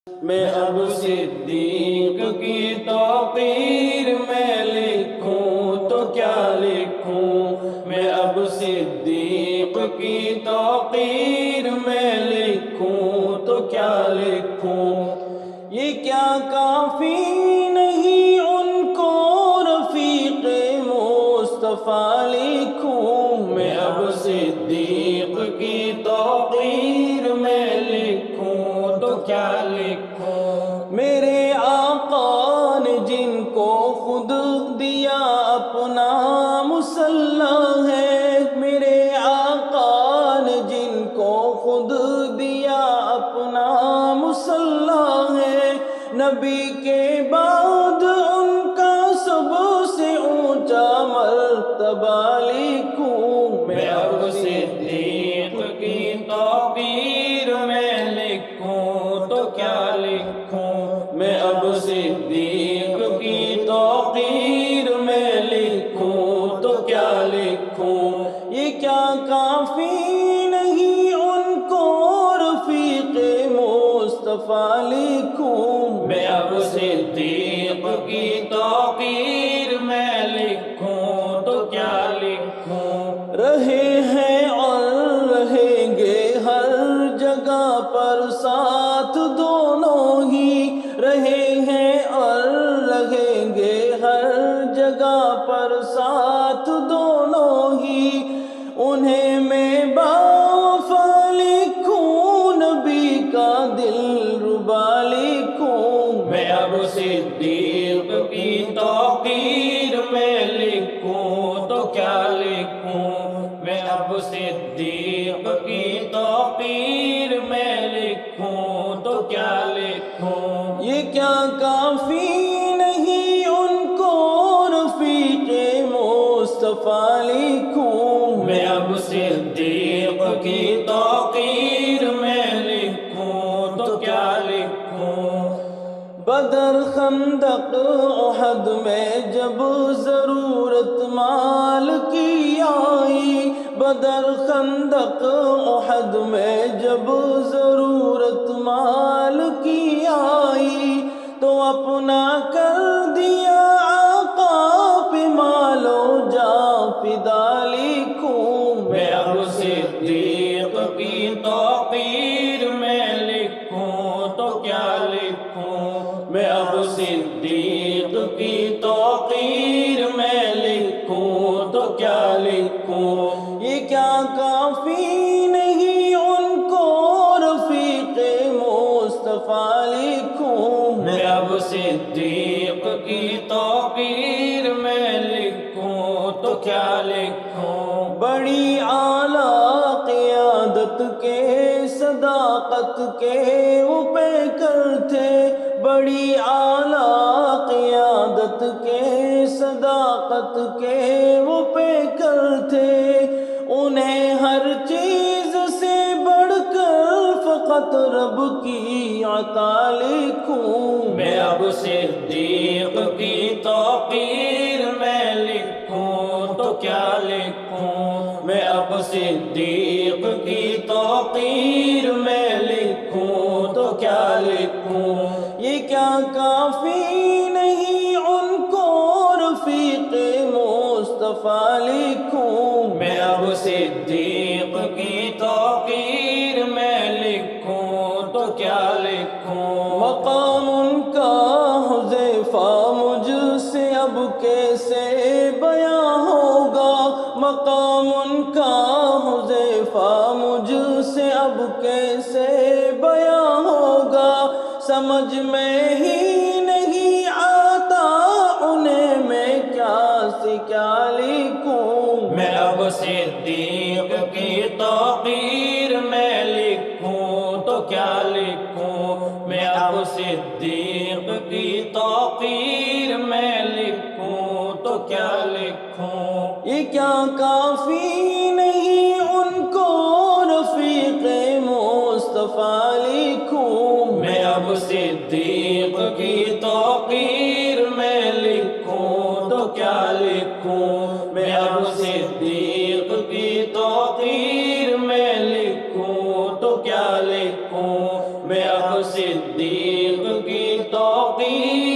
میں اب صدیق کی توقیر میں لکھوں تو کیا لکھوں، میں اب صدیق کی توقیر میں لکھوں تو کیا لکھوں، یہ کیا کافی نہیں ان کو رفیق مصطفیٰ لکھوں، میں اب صدیق کی توقیر میں لکھوں تو کیا لکھوں، میرے آقا نے جن کو خود دیا اپنا مسلح ہے، میرے آقا نے جن کو خود دیا اپنا مسلح ہے، نبی کے بعد ان کا سب سے اونچا مرتبہ لکھوں، میں اب صدیق کی توقیر میں لکھوں تو کیا لکھوں، میں اب صدیق کی توقیر میں لکھوں تو کیا لکھوں، یہ کیا کافی نہیں ان کو رفیق مصطفیٰ لکھوں، میں اب صدیق کی توقیر میں لکھوں تو کیا لکھوں، رہے ہیں اور رہیں گے ہر جگہ پر ساتھ دونوں ہی، رہے ہیں اور رہیں گے ہر جگہ پر ساتھ دونوں ہی، انہیں میں باوفا لکھوں نبی کا دل ربا لکھوں، میں اب صدیق کی توقیر میں لکھوں تو کیا لکھوں، میں اب صدیق کی توقیر میں لکھوں تو کیا لکھوں، یہ کیا کافی نہیں ان کو رفیق مصطفیٰ لکھوں، میں اب صدیق کی توقیر میں لکھوں تو کیا لکھوں، بدر خندق احد میں جب ضرورت مال کی آئی، بدر خندق احد میں جب ضرورت مال کی آئی، تو اپنا کر دیا آقا پہ مال و جاں فدا لکھوں، میں اب صدیق کی توقیر میں لکھوں تو کیا لکھوں، میں اب صدیق کی توقیر میں لکھوں تو کیا لکھوں، یہ کیا کافی نہیں ان کو رفیق مصطفیٰ لکھوں، میں اب صدیق کی توقیر میں لکھوں تو کیا لکھوں، بڑی اعلیٰ قیادت کے صداقت کے وہ پیکر تھے، بڑی اعلیٰ قیادت کے صداقت کے وہ پیکر تھے، انہیں ہر چیز سے بڑھ کر فقط رب کی عطا لکھوں، میں اب صدیق کی توقیر میں لکھوں تو کیا لکھوں، میں اب صدیق کی توقیر میں لکھوں تو کیا لکھوں، یہ کیا کافی نہیں ان کو رفیق مصطفیٰ لکھوں، میں اب صدیق کی توقیر میں لکھوں تو کیا لکھوں، مقام ان کا حذیفہ مجھ سے اب کیسے بیاں ہوگا، مقام ان کا حذیفہ مجھ سے اب کیسے بیاں ہوگا، سمجھ میں ہی نہیں آتا انہیں میں کیا سے کیا لکھوں، میں اب صدیق کی توقیر میں لکھوں تو کیا لکھوں، میں اب صدیق کی توقیر میں لکھوں تو کیا لکھوں، یہ کیا کافی نہیں ان کو رفیق مصطفیٰ لکھوں، میں اب صدیق کی توقیر میں لکھوں تو کیا لکھوں، میں اب صدیق کی توقیر میں لکھوں تو کیا لکھوں، میں اب صدیق صدیق کی توقیر